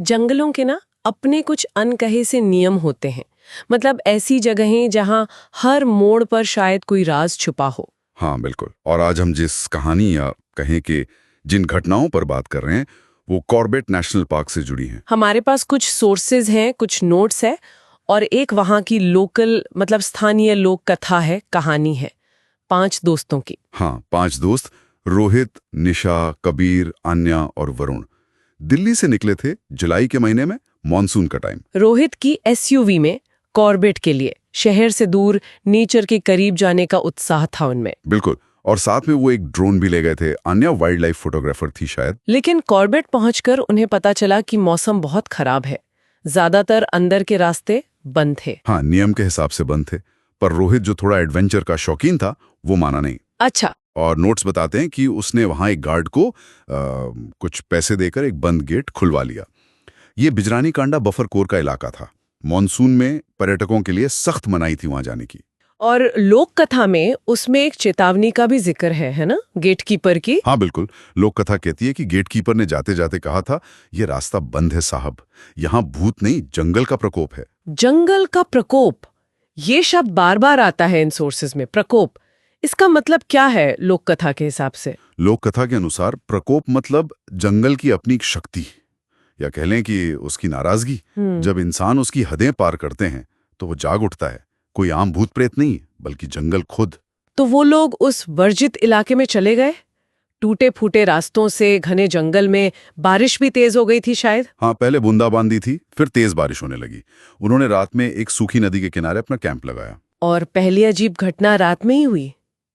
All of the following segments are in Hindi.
जंगलों के ना अपने कुछ अनकहे से नियम होते हैं। मतलब ऐसी जगहें जहां हर मोड़ पर शायद कोई राज छुपा हो। हाँ बिल्कुल। और आज हम जिस कहानी या कहें कि जिन घटनाओं पर बात कर रहे हैं वो कॉर्बेट नेशनल पार्क से जुड़ी हैं। हमारे पास कुछ सोर्सेज हैं, कुछ नोट्स है और एक वहां की लोकल मतलब स्थानीय लोक कथा है, कहानी है 5 दोस्तों की। हाँ, 5 दोस्त रोहित, निशा, कबीर, आन्या और वरुण दिल्ली से निकले थे जुलाई के महीने में, मॉनसून का टाइम। रोहित की एसयूवी में कॉर्बेट के लिए शहर से दूर नेचर के करीब जाने का उत्साह था उनमें। बिल्कुल। और साथ में वो एक ड्रोन भी ले गए थे। आन्या वाइल्ड लाइफ फोटोग्राफर थी शायद। लेकिन कॉर्बेट पहुंचकर उन्हें पता चला कि मौसम बहुत खराब है। ज्यादातर अंदर के रास्ते बंद थे। हाँ, नियम के हिसाब से बंद थे। पर रोहित जो थोड़ा एडवेंचर का शौकीन था वो माना नहीं। अच्छा। और नोट्स बताते हैं कि उसने वहां एक गार्ड को कुछ पैसे देकर एक बंद गेट खुलवा लिया। ये बिजरानी कांडा बफर कोर का इलाका था। मॉनसून में पर्यटकों के लिए सख्त मनाही थी वहां जाने की। और लोक कथा में उसमें एक चेतावनी का भी जिक्र है ना, गेटकीपर की। हाँ बिल्कुल। लोक कथा कहती है कि गेटकीपर ने जाते जाते कहा था, ये रास्ता बंद है साहब, यहाँ भूत नहीं जंगल का प्रकोप है। जंगल का प्रकोप, ये शब्द बार बार आता है इन सोर्सेज में। प्रकोप, इसका मतलब क्या है लोक कथा के हिसाब से? लोक कथा के अनुसार प्रकोप मतलब जंगल की अपनी शक्ति, या कह लें कि उसकी नाराजगी। जब इंसान उसकी हदें पार करते हैं तो वो जाग उठता है। कोई आम भूत प्रेत नहीं बल्कि जंगल खुद। तो वो लोग उस वर्जित इलाके में चले गए, टूटे फूटे रास्तों से घने जंगल में। बारिश भी तेज हो गई थी शायद। हाँ, पहले बूंदाबांदी थी, फिर तेज बारिश होने लगी। उन्होंने रात में एक सूखी नदी के किनारे अपना कैंप लगाया। और पहली अजीब घटना रात में ही हुई,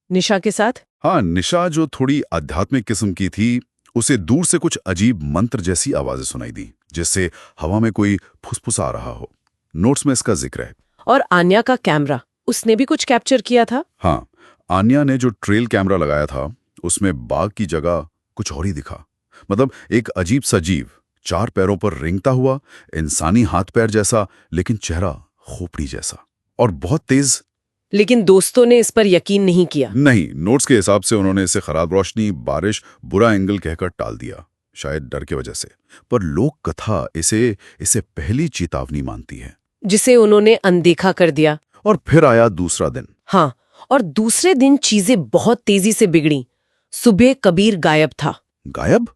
निशा के साथ। हाँ, निशा जो थोड़ी आध्यात्मिक किस्म की थी, उसे दूर से कुछ अजीब मंत्र जैसी आवाजें सुनाई दी, जिससे हवा में कोई फुसफुसा रहा हो। नोट्स में इसका जिक्र है। और आन्या का कैमरा, उसने भी कुछ कैप्चर किया था। हाँ, आन्या ने जो ट्रेल कैमरा लगाया था उसमें बाघ की जगह कुछ और ही दिखा। मतलब एक अजीब सा जीव, 4 पैरों पर रेंगता हुआ, इंसानी हाथ पैर जैसा, लेकिन चेहरा खोपड़ी जैसा और बहुत तेज। लेकिन दोस्तों ने इस पर यकीन नहीं किया। नहीं, नोट्स के हिसाब से उन्होंने इसे खराब रोशनी, बारिश, बुरा एंगल कहकर टाल दिया, शायद डर की वजह से। पर लोक कथा इसे पहली चेतावनी मानती है, जिसे उन्होंने अनदेखा कर दिया। और फिर आया दूसरा दिन। हाँ, और दूसरे दिन चीजें बहुत तेजी से बिगड़ी। सुबह कबीर गायब था। गायब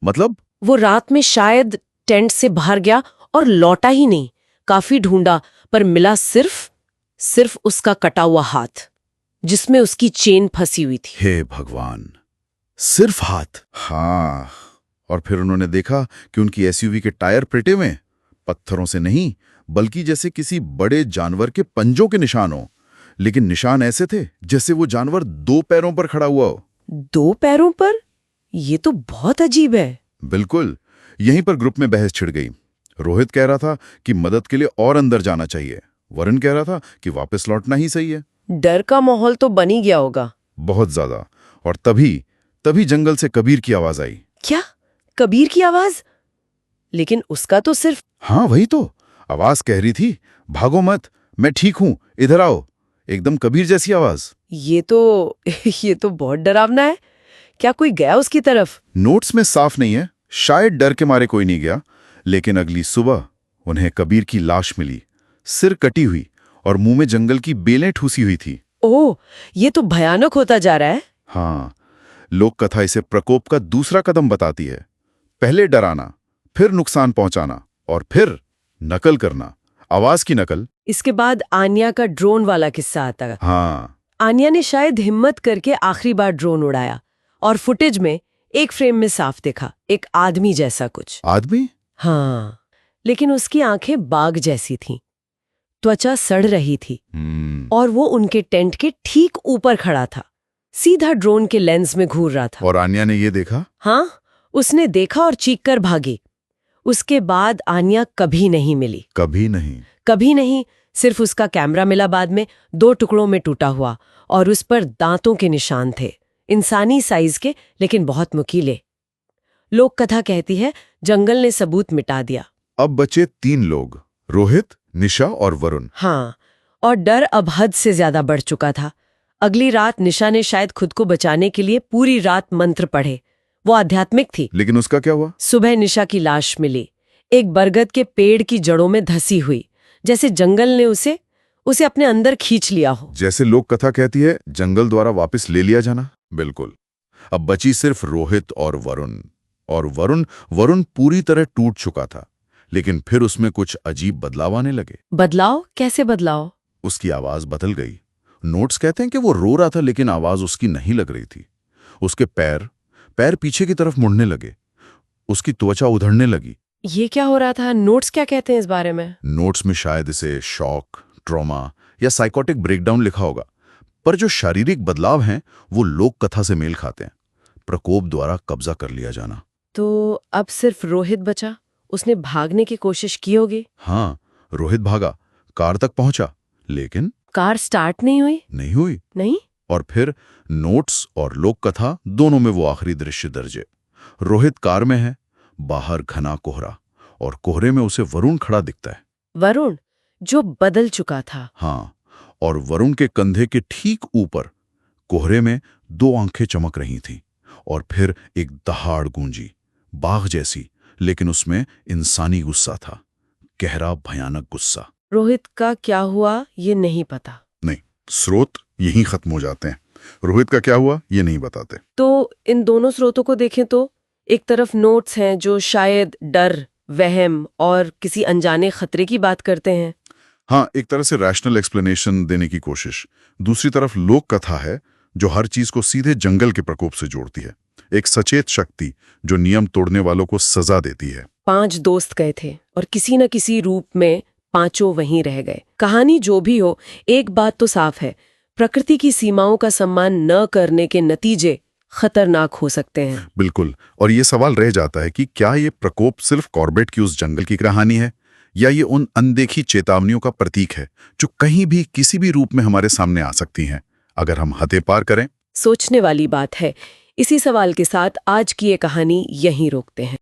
मतलब? वो रात में शायद टेंट से बाहर गया और लौटा ही नहीं। काफी ढूंढा पर मिला सिर्फ उसका कटा हुआ हाथ, जिसमें उसकी चेन फंसी हुई थी। हे भगवान, सिर्फ हाथ। हाँ, और फिर उन्होंने देखा कि उनकी एसयूवी के टायर पिटे हुए, पत्थरों से नहीं बल्कि जैसे किसी बड़े जानवर के पंजों के निशान हो। लेकिन निशान ऐसे थे जैसे वो जानवर 2 पैरों पर खड़ा हुआ हो। 2 पैरों पर? ये तो बहुत अजीब है। बिल्कुल। यहीं पर ग्रुप में बहस छिड़ गई। रोहित कह रहा था कि मदद के लिए और अंदर जाना चाहिए। वरुण कह रहा था कि वापस लौटना ही सही है। डर का माहौल तो बन ही गया होगा। बहुत ज्यादा। और तभी जंगल से कबीर की आवाज आई। क्या? कबीर की आवाज? लेकिन उसका तो सिर्फ। हाँ वही तो, आवाज कह रही थी, भागो मत, मैं ठीक हूं, इधर आओ। एकदम कबीर जैसी आवाज। ये तो बहुत डरावना है। क्या कोई गया उसकी तरफ? नोट्स में साफ नहीं है, शायद डर के मारे कोई नहीं गया। लेकिन अगली सुबह उन्हें कबीर की लाश मिली, सिर कटी हुई और मुंह में जंगल की बेलें ठूसी हुई थी। ओह, ये तो भयानक होता जा रहा है। हाँ, लोक कथा इसे प्रकोप का दूसरा कदम बताती है। पहले डराना, फिर नुकसान पहुंचाना और फिर नकल करना, आवाज की नकल। इसके बाद आन्या का ड्रोन वाला किस्सा आता है। हाँ, आन्या ने शायद हिम्मत करके आखिरी बार ड्रोन उड़ाया और फुटेज में एक फ्रेम में साफ देखा एक आदमी जैसा कुछ। आदमी? हाँ, लेकिन उसकी आंखें बाघ जैसी थीं, त्वचा सड़ रही थी और वो उनके टेंट के ठीक ऊपर खड़ा था, सीधा ड्रोन के लेंस में घूर रहा था। और आन्या ने ये देखा? हाँ, उसने देखा और चीख कर भागी। उसके बाद आन्या कभी नहीं मिली। कभी नहीं? कभी नहीं। सिर्फ उसका कैमरा मिला बाद में, 2 टुकड़ों में टूटा हुआ, और उस पर दांतों के निशान थे, इंसानी साइज के लेकिन बहुत नुकीले। लोक कथा कहती है जंगल ने सबूत मिटा दिया। अब बचे 3 लोग, रोहित, निशा और वरुण। हाँ, और डर अब हद से ज्यादा बढ़ चुका था। अगली रात निशा ने शायद खुद को बचाने के लिए पूरी रात मंत्र पढ़े। वो आध्यात्मिक थी। लेकिन उसका क्या हुआ? सुबह निशा की लाश मिली, एक बरगद के पेड़ की जड़ों में धसी हुई, जैसे जंगल ने उसे अपने अंदर खींच लिया हो। जैसे लोक कथा कहती है, जंगल द्वारा वापस ले लिया जाना। बिल्कुल। अब बची सिर्फ रोहित और वरुण पूरी तरह टूट चुका था, लेकिन फिर उसमें कुछ अजीब बदलाव आने लगे। बदलाव? कैसे बदलाव? उसकी आवाज बदल गई। नोट्स कहते हैं कि वो रो रहा था, लेकिन आवाज उसकी नहीं लग रही थी। उसके पैर पीछे की तरफ मुड़ने लगे, उसकी त्वचा उधड़ने लगी। ये क्या हो रहा था? नोट्स क्या कहते हैं इस बारे में? नोट्स में शायद इसे शॉक, ट्रॉमा या साइकोटिक ब्रेकडाउन लिखा होगा, पर जो शारीरिक बदलाव हैं वो लोक कथा से मेल खाते हैं। प्रकोप द्वारा कब्जा कर लिया जाना। तो अब सिर्फ रोहित बचा। उसने भागने की कोशिश की होगी। हाँ, रोहित भागा, कार तक पहुंचा, लेकिन कार स्टार्ट नहीं हुई। नहीं। और फिर नोट्स और लोक कथा दोनों में वो आखिरी दृश्य दर्ज है। रोहित कार में है, बाहर घना कोहरा, और कोहरे में उसे वरुण खड़ा दिखता है। वरुण जो बदल चुका था। हाँ, और वरुण के कंधे के ठीक ऊपर कोहरे में 2 आंखें चमक रही थीं, और फिर एक दहाड़ गूंजी, बाघ जैसी, लेकिन उसमें इंसानी गुस्सा था, गहरा भयानक गुस्सा। रोहित का क्या हुआ ये नहीं पता। नहीं, स्रोत यहीं खत्म हो जाते हैं। रोहित का क्या हुआ ये नहीं बताते। तो इन दोनों स्रोतों को देखें तो एक तरफ नोट्स हैं जो शायद डर, वहम और किसी अनजाने खतरे की बात करते हैं। हाँ, एक तरह से रैशनल एक्सप्लेनेशन देने की कोशिश। दूसरी तरफ लोक कथा है जो हर चीज को सीधे जंगल के प्रकोप से जोड़ती है, एक सचेत शक्ति जो नियम तोड़ने वालों को सजा देती है। 5 दोस्त गए थे और किसी न किसी रूप में पांचों वहीं रह गए। कहानी जो भी हो, एक बात तो साफ है, प्रकृति की सीमाओं का सम्मान न करने के नतीजे खतरनाक हो सकते हैं। बिल्कुल। और ये सवाल रह जाता है कि क्या ये प्रकोप सिर्फ कॉर्बेट की उस जंगल की कहानी है, या ये उन अनदेखी चेतावनियों का प्रतीक है जो कहीं भी किसी भी रूप में हमारे सामने आ सकती हैं अगर हम हदें पार करें। सोचने वाली बात है। इसी सवाल के साथ आज की ये कहानी यहीं रोकते हैं।